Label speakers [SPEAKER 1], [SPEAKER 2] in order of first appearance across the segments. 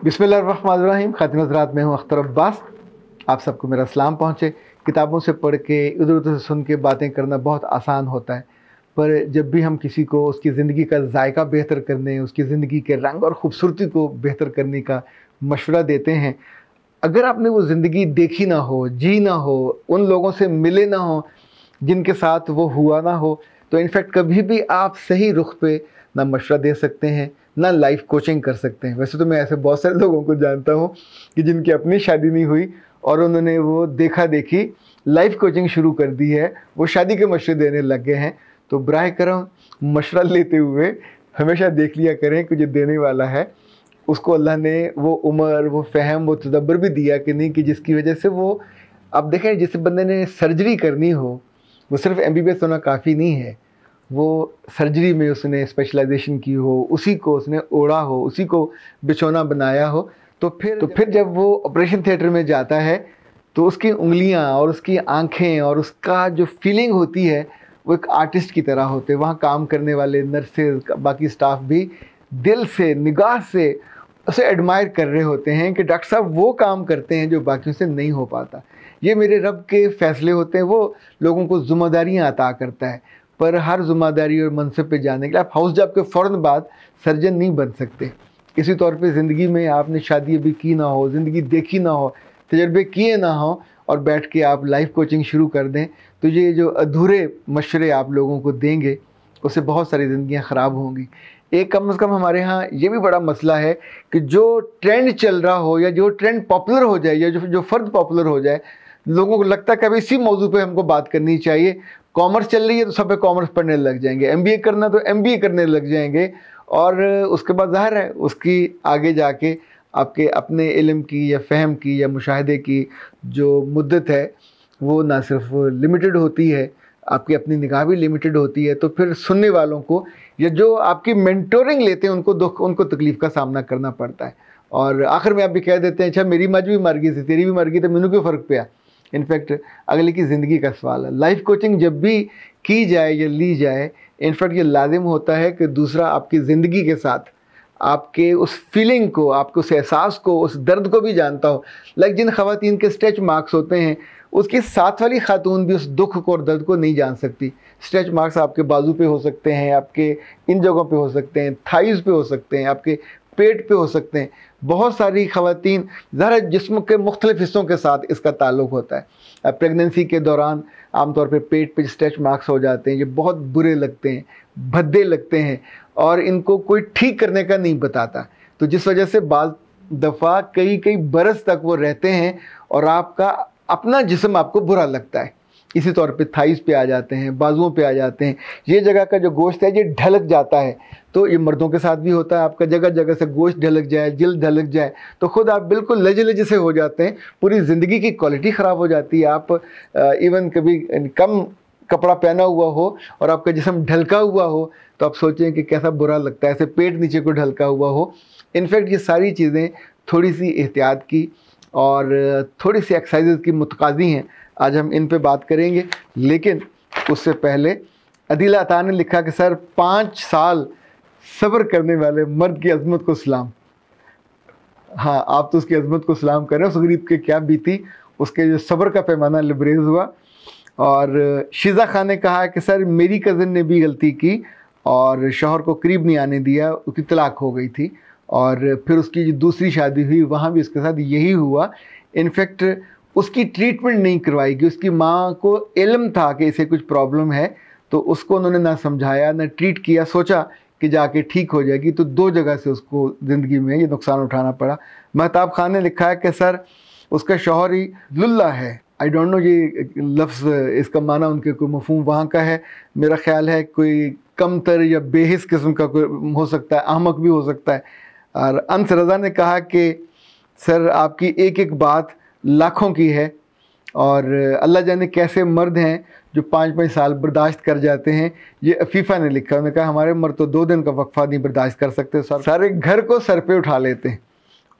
[SPEAKER 1] बिस्मिल्लाहिर्रहमानिर्रहीम। खातिन हज़रात, मैं हूँ अख्तर अब्बास। आप सबको मेरा सलाम पहुँचे। किताबों से पढ़ के इधर उधर से सुन के बातें करना बहुत आसान होता है, पर जब भी हम किसी को उसकी ज़िंदगी का जायका बेहतर करने, उसकी ज़िंदगी के रंग और ख़ूबसूरती को बेहतर करने का मशवरा देते हैं, अगर आपने वो ज़िंदगी देखी ना हो, जी ना हो, उन लोगों से मिले ना हो जिनके साथ वो हुआ ना हो, तो इनफैक्ट कभी भी आप सही रुख पे ना मशवरा दे सकते हैं, ना लाइफ कोचिंग कर सकते हैं। वैसे तो मैं ऐसे बहुत सारे लोगों को जानता हूँ कि जिनकी अपनी शादी नहीं हुई और उन्होंने वो देखा देखी लाइफ कोचिंग शुरू कर दी है, वो शादी के मशवरे देने लग गए हैं। तो बराह करम मशवरा लेते हुए हमेशा देख लिया करें कि जो देने वाला है उसको अल्लाह ने वो उम्र, वो फ़हम, वो तदब्बर भी दिया कि नहीं, कि जिसकी वजह से वो, अब देखें, जिस बंदे ने सर्जरी करनी हो, वो सिर्फ MBBS होना काफ़ी नहीं है, वो सर्जरी में उसने स्पेशलाइजेशन की हो, उसी को उसने ओढ़ा हो, उसी को बिछौना बनाया हो, तो फिर जब वो ऑपरेशन थिएटर में जाता है तो उसकी उंगलियां और उसकी आंखें और उसका जो फीलिंग होती है वो एक आर्टिस्ट की तरह होते हैं। वहाँ काम करने वाले नर्सेज, बाकी स्टाफ भी दिल से, निगाह से उसे एडमायर कर रहे होते हैं कि डॉक्टर साहब वो काम करते हैं जो बाकियों से नहीं हो पाता। ये मेरे रब के फ़ैसले होते हैं। वो लोगों को ज़िम्मेदारियाँ अता करता है, पर हर ज़िम्मेदारी और मनसब पे जाने के लिए आप हाउस जॉब के फ़ौरन बाद सर्जन नहीं बन सकते। इसी तौर पे ज़िंदगी में आपने शादी अभी की ना हो, ज़िंदगी देखी ना हो, तजर्बे किए ना हो और बैठ के आप लाइफ कोचिंग शुरू कर दें, तो ये जो अधूरे मशवरे आप लोगों को देंगे उससे बहुत सारी ज़िंदगियाँ ख़राब होंगी। एक कम से कम हमारे यहाँ ये भी बड़ा मसला है कि जो ट्रेंड चल रहा हो या जो ट्रेंड पॉपुलर हो जाए या जो फ़र्द पॉपुलर हो जाए, लोगों को लगता है कि अभी इसी मौजू पे हमको बात करनी चाहिए। कॉमर्स चल रही है तो सब पे कॉमर्स पढ़ने लग जाएंगे, MBA करना तो MBA करने लग जाएंगे, और उसके बाद ज़ाहिर है उसकी आगे जाके आपके अपने इल्म की या फ़हम की या मुशाहिदे की जो मुद्दत है वो ना सिर्फ लिमिटेड होती है, आपकी अपनी निगाह भी लिमिटेड होती है। तो फिर सुनने वालों को या जो आपकी मेंटोरिंग लेते हैं उनको दुख, उनको तकलीफ़ का सामना करना पड़ता है। और आखिर में आप भी कह देते हैं, अच्छा मेरी मज भी मर गई थी, तेरी भी मर गई, तो मैनू क्यों फ़र्क पिया। इनफैक्ट अगले की ज़िंदगी का सवाल है। लाइफ कोचिंग जब भी की जाए या ली जाए, इनफैक्ट ये लाजिम होता है कि दूसरा आपकी ज़िंदगी के साथ आपके उस फीलिंग को, आपके उस एहसास को, उस दर्द को भी जानता हो। लाइक जिन ख़वातीन के स्ट्रेच मार्क्स होते हैं, उसकी साथ वाली खातून भी उस दुख को और दर्द को नहीं जान सकती। स्ट्रेच मार्क्स आपके बाजू पे हो सकते हैं, आपके इन जगहों पे हो सकते हैं, थाइज़ पे हो सकते हैं, आपके पेट पे हो सकते हैं। बहुत सारी ख़वातीन, ज़रा जिस्म के मुख्तलिफ़ हिस्सों के साथ इसका ताल्लुक़ होता है। प्रेगनेंसी के दौरान आमतौर पे पेट पे स्ट्रेच मार्क्स हो जाते हैं, ये बहुत बुरे लगते हैं, भद्दे लगते हैं और इनको कोई ठीक करने का नहीं बताता। तो जिस वजह से बाज़ दफ़ा कई कई बरस तक वो रहते हैं और आपका अपना जिस्म आपको बुरा लगता है। इसी तौर पे थाइज़ पे आ जाते हैं, बाजुओं पे आ जाते हैं, ये जगह का जो गोश्त है ये ढलक जाता है। तो ये मर्दों के साथ भी होता है, आपका जगह जगह से गोश्त ढलक जाए, जिल्द ढलक जाए तो ख़ुद आप बिल्कुल लज लज से हो जाते हैं, पूरी ज़िंदगी की क्वालिटी ख़राब हो जाती है। आप इवन कभी कम कपड़ा पहना हुआ हो और आपका जिस्म ढलका हुआ हो तो आप सोचें कि कैसा बुरा लगता है, ऐसे पेट नीचे को ढलका हुआ हो। इनफैक्ट ये सारी चीज़ें थोड़ी सी एहतियात की और थोड़ी सी एक्सरसाइज की मुतकाज़ी हैं। आज हम इन पे बात करेंगे, लेकिन उससे पहले अदीला अता ने लिखा कि सर 5 साल सब्र करने वाले मर्द की अज़मत को सलाम। हाँ, आप तो उसकी अज़मत को सलाम करें, उस गरीब के क्या बीती, उसके जो सब्र का पैमाना लबरेज़ हुआ। और शीज़ा खान ने कहा कि सर मेरी कज़न ने भी गलती की और शौहर को करीब नहीं आने दिया, उसकी तलाक हो गई थी और फिर उसकी जो दूसरी शादी हुई वहाँ भी उसके साथ यही हुआ। इनफैक्ट उसकी ट्रीटमेंट नहीं करवाई गई, उसकी माँ को इल्म था कि इसे कुछ प्रॉब्लम है, तो उसको उन्होंने ना समझाया ना ट्रीट किया, सोचा कि जाके ठीक हो जाएगी। तो 2 जगह से उसको ज़िंदगी में ये नुकसान उठाना पड़ा। महताब खान ने लिखा है कि सर उसका शौहर ही लुल्ला है। आई डोंट नो ये लफ्ज़, इसका माना उनके कोई मफ़हूम वहाँ का है, मेरा ख़्याल है कोई कमतर या बेहिस किस्म का कोई हो सकता है, अहमक भी हो सकता है। और अंस रज़ा ने कहा कि सर आपकी एक एक बात लाखों की है और अल्लाह जाने कैसे मर्द हैं जो 5-5 साल बर्दाश्त कर जाते हैं। ये अफीफ़ा ने लिखा, उन्होंने कहा हमारे मर्द तो 2 दिन का वक्फा नहीं बर्दाश्त कर सकते, सारे घर को सर पे उठा लेते हैं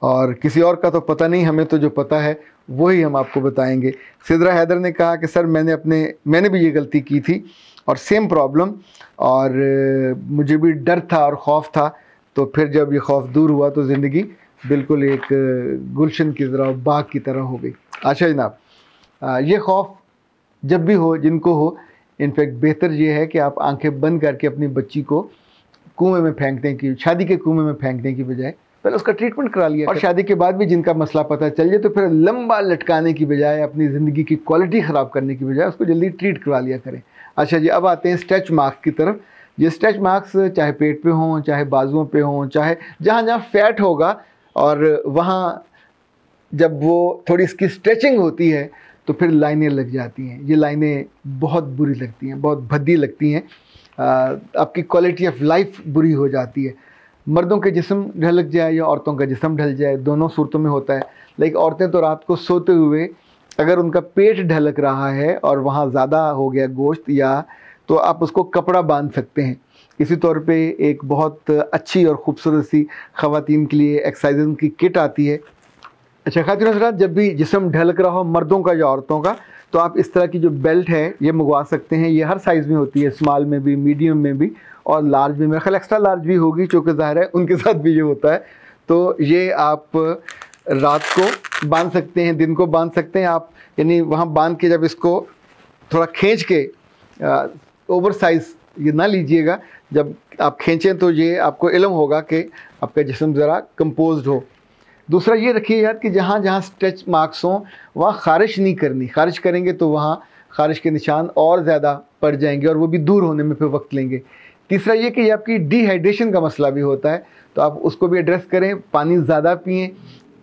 [SPEAKER 1] और किसी और का तो पता नहीं, हमें तो जो पता है वही हम आपको बताएंगे। सिद्रा हैदर ने कहा कि सर मैंने भी ये गलती की थी और सेम प्रॉब्लम, और मुझे भी डर था और खौफ था, तो फिर जब ये खौफ दूर हुआ तो ज़िंदगी बिल्कुल एक गुलशन की तरह, बाग की तरह हो गई। अच्छा जनाब, ये खौफ जब भी हो, जिनको हो, इनफैक्ट बेहतर ये है कि आप आंखें बंद करके अपनी बच्ची को कुएं में फेंकने की, शादी के कुएं में फेंकने की बजाय पहले उसका ट्रीटमेंट करा लिया, और शादी के बाद भी जिनका मसला पता चल जाए तो फिर लंबा लटकाने की बजाय, अपनी ज़िंदगी की क्वालिटी ख़राब करने की बजाय उसको जल्दी ट्रीट करवा लिया करें। अच्छा जी, अब आते हैं स्ट्रेच मार्क्स की तरफ। ये स्ट्रेच मार्क्स चाहे पेट पे हों, चाहे बाजुओं पे हों, चाहे जहाँ जहाँ फैट होगा, और वहाँ जब वो थोड़ी इसकी स्ट्रेचिंग होती है तो फिर लाइनें लग जाती हैं। ये लाइनें बहुत बुरी लगती हैं, बहुत भद्दी लगती हैं, आपकी क्वालिटी ऑफ लाइफ बुरी हो जाती है। मर्दों के जिस्म ढलक जाए या औरतों का जिस्म ढल जाए, दोनों सूरतों में होता है। लाइक औरतें तो रात को सोते हुए अगर उनका पेट ढलक रहा है और वहाँ ज़्यादा हो गया गोश्त, या तो आप उसको कपड़ा बांध सकते हैं। इसी तौर पे एक बहुत अच्छी और ख़ूबसूरत सी ख़वातीन के लिए एक्सरसाइज की किट आती है। अच्छा ख़ातिन हज़रात, जब भी जिस्म ढलक रहा हो मर्दों का या औरतों का, तो आप इस तरह की जो बेल्ट है ये मंगवा सकते हैं। ये हर साइज़ में होती है, स्मॉल में भी, मीडियम में भी और लार्ज में। मेरा ख्याल एक्स्ट्रा लार्ज भी होगी, चूँकि ज़ाहिर है उनके साथ भी ये होता है। तो ये आप रात को बांध सकते हैं, दिन को बांध सकते हैं आप, यानी वहाँ बांध के जब इसको थोड़ा खींच के, ओवर साइज़ ये ना लीजिएगा। जब आप खींचें तो ये आपको इल्म होगा कि आपका जिस्म ज़रा कंपोज्ड हो। दूसरा ये रखिए याद कि जहाँ जहाँ स्ट्रेच मार्क्स हों वहाँ ख़ारिश नहीं करनी। ख़ारिश करेंगे तो वहाँ ख़ारिश के निशान और ज़्यादा पड़ जाएंगे और वो भी दूर होने में फिर वक्त लेंगे। तीसरा ये कि आपकी डिहाइड्रेशन का मसला भी होता है, तो आप उसको भी एड्रेस करें। पानी ज़्यादा पिएँ।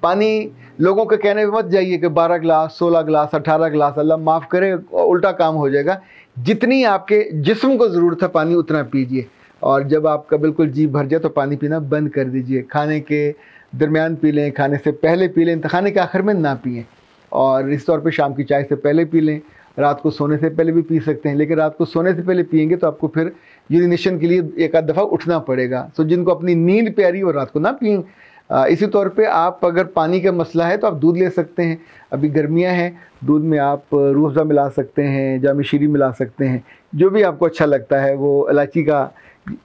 [SPEAKER 1] पानी लोगों के कहने पे मत जाइए कि 12 गिलास, 16 गिलास, 18 गिलास, अल्लाह माफ़ करे, उल्टा काम हो जाएगा। जितनी आपके जिस्म को ज़रूरत है पानी उतना पीजिए, और जब आपका बिल्कुल जी भर जाए तो पानी पीना बंद कर दीजिए। खाने के दरमियान पी लें, खाने से पहले पी लें, खाने के आखिर में ना पिएं। और इस तौर पे शाम की चाय से पहले पी लें, रात को सोने से पहले भी पी सकते हैं, लेकिन रात को सोने से पहले पिएंगे तो आपको फिर यूरिनेशन के लिए एक आध दफ़ा उठना पड़ेगा। तो जिनको अपनी नींद प्यारी हो रात को ना पिएं। इसी तौर पे आप अगर पानी का मसला है तो आप दूध ले सकते हैं। अभी गर्मियाँ हैं, दूध में आप रूह अफ़ज़ा मिला सकते हैं, जामी शीरी मिला सकते हैं, जो भी आपको अच्छा लगता है। वो इलायची का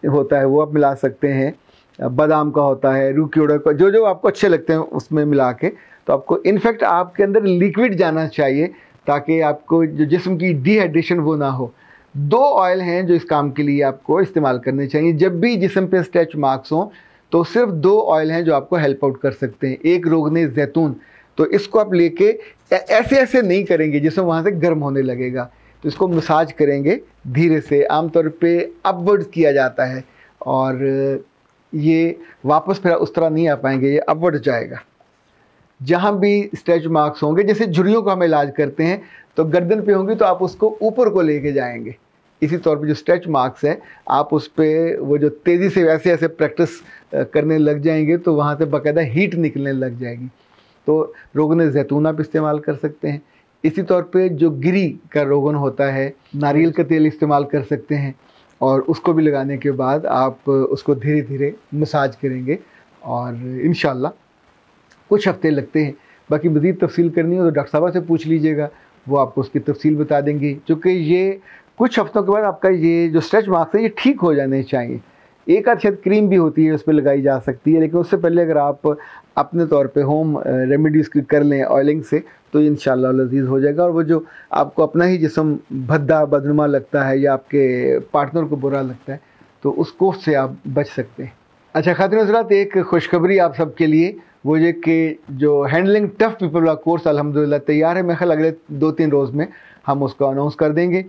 [SPEAKER 1] होता है वो आप मिला सकते हैं, बादाम का होता है, रूह की उड़द का, जो जो आपको अच्छे लगते हैं उसमें मिला के। तो आपको इनफैक्ट आपके अंदर लिक्विड जाना चाहिए ताकि आपको जो जिस्म की डिहाइड्रेशन वो ना हो। 2 ऑयल हैं जो इस काम के लिए आपको इस्तेमाल करने चाहिए। जब भी जिस्म पे स्ट्रेच मार्क्स हों तो सिर्फ 2 ऑयल हैं जो आपको हेल्प आउट कर सकते हैं। एक रोगने ज़ैतून, तो इसको आप लेके ऐसे ऐसे नहीं करेंगे जिसमें वहाँ से गर्म होने लगेगा, तो इसको मसाज करेंगे धीरे से, आमतौर पे अपवर्ड्स किया जाता है, और ये वापस फिर उस तरह नहीं आ पाएंगे, ये अपवर्ड जाएगा। जहाँ भी स्ट्रेच मार्क्स होंगे, जैसे झुर्रियों का हम इलाज करते हैं, तो गर्दन पे होंगी तो आप उसको ऊपर को लेके जाएंगे। इसी तौर पे जो स्ट्रेच मार्क्स है आप उस पर वो जो तेज़ी से वैसे ऐसे प्रैक्टिस करने लग जाएंगे तो वहाँ से बाकायदा हीट निकलने लग जाएगी। तो रोगन ज़ैतून आप इस्तेमाल कर सकते हैं। इसी तौर पे जो गिरी का रोगन होता है, नारियल का तेल इस्तेमाल कर सकते हैं, और उसको भी लगाने के बाद आप उसको धीरे धीरे मसाज करेंगे और इंशाल्लाह कुछ हफ्ते लगते हैं। बाकी मज़ीद तफसील करनी हो तो डॉक्टर साहबा से पूछ लीजिएगा, वो आपको उसकी तफसील बता देंगी, क्योंकि ये कुछ हफ्तों के बाद आपका ये जो स्ट्रेच मार्क्स है ये ठीक हो जाने चाहिए। एक आध शायद क्रीम भी होती है उस पर लगाई जा सकती है, लेकिन उससे पहले अगर आप अपने तौर पे होम रेमेडीज़ की कर लें ऑयलिंग से तो इंशाल्लाह लजीज़ हो जाएगा। और वो जो आपको अपना ही जिस्म भद्दा बदनुमा लगता है या आपके पार्टनर को बुरा लगता है तो उसको से आप बच सकते हैं। अच्छा ख़ातिन हज़रात, एक खुशखबरी आप सबके लिए, वो ये कि जो हैंडलिंग टफ़ पीपल वाला कोर्स अल्हम्दुलिल्लाह तैयार है। मैं ख्याल अगले 2-3 रोज़ में हम उसको अनाउंस कर देंगे।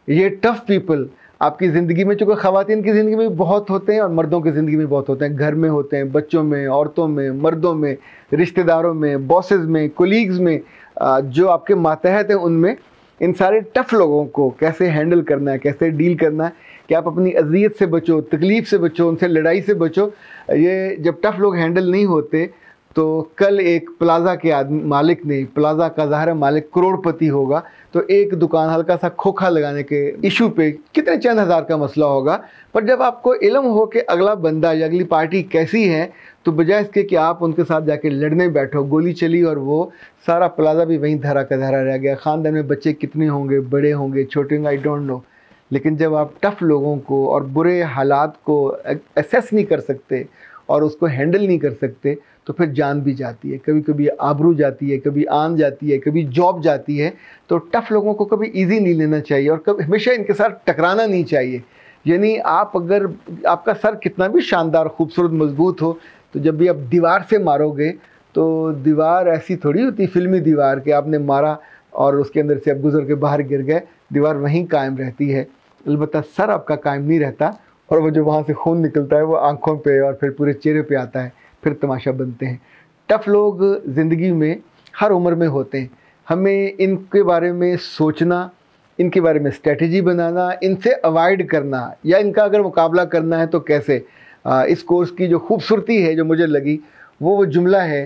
[SPEAKER 1] ये टफ़ पीपल आपकी ज़िंदगी में, चूँकि ख़वातीन की ज़िंदगी में बहुत होते हैं और मर्दों की ज़िंदगी में बहुत होते हैं, घर में होते हैं, बच्चों में, औरतों में, मर्दों में, रिश्तेदारों में, बॉसेस में, कोलीग्स में, जो आपके मातहत हैं उनमें, इन सारे टफ़ लोगों को कैसे हैंडल करना है, कैसे डील करना है कि आप अपनी अज़ियत से बचो, तकलीफ़ से बचो, उनसे लड़ाई से बचो। ये जब टफ़ लोग हैंडल नहीं होते तो कल एक प्लाज़ा के मालिक ने, प्लाज़ा का ज़ाहिर मालिक करोड़पति होगा, तो एक दुकान हल्का सा खोखा लगाने के इशू पे कितने चंद हज़ार का मसला होगा। पर जब आपको इल्म हो कि अगला बंदा या अगली पार्टी कैसी है, तो बजाय इसके कि आप उनके साथ जाके लड़ने बैठो, गोली चली और वो सारा प्लाज़ा भी वहीं धरा का धरा रह गया। ख़ानदान में बच्चे कितने होंगे, बड़े होंगे, छोटे होंगे, आई डोंट नो। लेकिन जब आप टफ़ लोगों को और बुरे हालात को एसेस नहीं कर सकते और उसको हैंडल नहीं कर सकते, तो फिर जान भी जाती है, कभी कभी आबरू जाती है, कभी आन जाती है, कभी जॉब जाती है। तो टफ़ लोगों को कभी इजी नहीं लेना चाहिए और कभी हमेशा इनके साथ टकराना नहीं चाहिए। यानी आप अगर आपका सर कितना भी शानदार, खूबसूरत, मजबूत हो, तो जब भी आप दीवार से मारोगे तो दीवार ऐसी थोड़ी होती फिल्मी दीवार कि आपने मारा और उसके अंदर से आप गुजर के बाहर गिर गए। दीवार वहीं कायम रहती है, अलबत्ता सर आपका कायम नहीं रहता, और वो जो वहाँ से खून निकलता है वो आँखों पे और फिर पूरे चेहरे पे आता है, फिर तमाशा बनते हैं। टफ़ लोग ज़िंदगी में हर उम्र में होते हैं। हमें इनके बारे में सोचना, इनके बारे में स्ट्रेटजी बनाना, इनसे अवॉइड करना या इनका अगर मुकाबला करना है तो कैसे। इस कोर्स की जो खूबसूरती है जो मुझे लगी वो जुमला है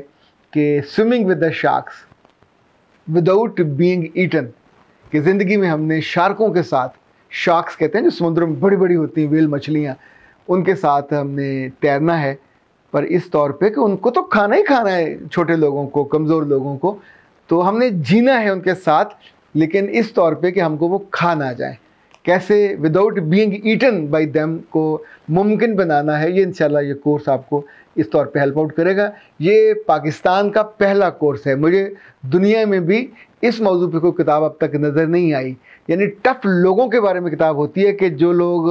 [SPEAKER 1] कि swimming with the sharks without being eaten, कि ज़िंदगी में हमने शार्कों के साथ, शार्क्स कहते हैं जो समुद्रों में बड़ी बड़ी होती हैं व्हेल मछलियाँ, उनके साथ हमने तैरना है, पर इस तौर पे कि उनको तो खाना ही खाना है, छोटे लोगों को, कमज़ोर लोगों को, तो हमने जीना है उनके साथ, लेकिन इस तौर पे कि हमको वो खा ना जाए। कैसे without being eaten by them को मुमकिन बनाना है, ये इंशाल्लाह ये कोर्स आपको इस तौर पे हेल्प आउट करेगा। ये पाकिस्तान का पहला कोर्स है, मुझे दुनिया में भी इस मौजू पे कोई किताब अब तक नज़र नहीं आई। यानी टफ़ लोगों के बारे में किताब होती है कि जो लोग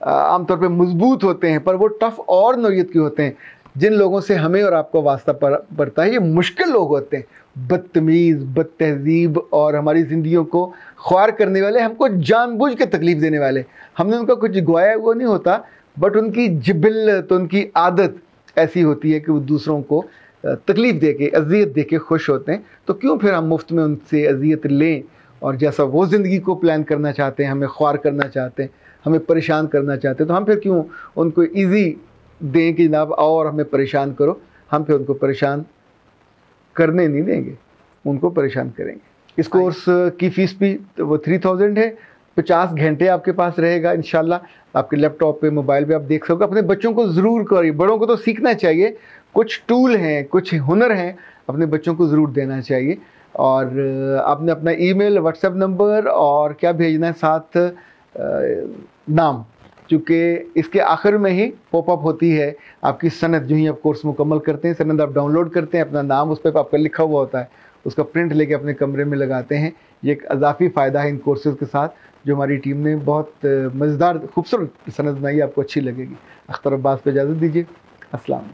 [SPEAKER 1] आमतौर पे मजबूत होते हैं, पर वो टफ़ और नौइयत के होते हैं। जिन लोगों से हमें और आपको वास्ता पड़ता है, ये मुश्किल लोग होते हैं, बदतमीज़, बदतहज़ीब और हमारी ज़िंदगियों को ख्वार करने वाले, हमको जानबूझ के तकलीफ़ देने वाले। हमने उनका कुछ गवाया हुआ नहीं होता, बट उनकी जिबिल्लत, उनकी आदत ऐसी होती है कि वो दूसरों को तकलीफ़ दे के, अज़ियत दे के खुश होते हैं। तो क्यों फिर हम मुफ्त में उनसे अज़ियत लें, और जैसा वो ज़िंदगी को प्लान करना चाहते हैं, हमें ख्वार करना चाहते हैं, हमें परेशान करना चाहते हैं, तो हम फिर क्यों उनको ईज़ी दें कि जनाब आओ और हमें परेशान करो। हम फिर उनको परेशान करने नहीं देंगे, उनको परेशान करेंगे। इस कोर्स की फ़ीस भी वो 3000 है। 50 घंटे आपके पास रहेगा इंशाल्लाह। आपके लैपटॉप पे, मोबाइल पे आप देख सकोगे। अपने बच्चों को ज़रूर करिए, बड़ों को तो सीखना चाहिए, कुछ टूल हैं, कुछ हुनर हैं, अपने बच्चों को ज़रूर देना चाहिए। और आपने अपना ईमेल, व्हाट्सएप नंबर और क्या भेजना है साथ, नाम, चूँकि इसके आखिर में ही पॉपअप होती है आपकी सनद। जो ही आप कोर्स मुकम्मल करते हैं, सनद आप डाउनलोड करते हैं, अपना नाम उस पर आपका लिखा हुआ होता है, उसका प्रिंट लेके अपने कमरे में लगाते हैं। ये एक अजाफी फ़ायदा है इन कोर्सेज़ के साथ जो हमारी टीम ने बहुत मज़ेदार खूबसूरत सनद बनाई है, आपको अच्छी लगेगी। अख्तर अब्बास को इजाज़त दीजिए। अस्सलाम।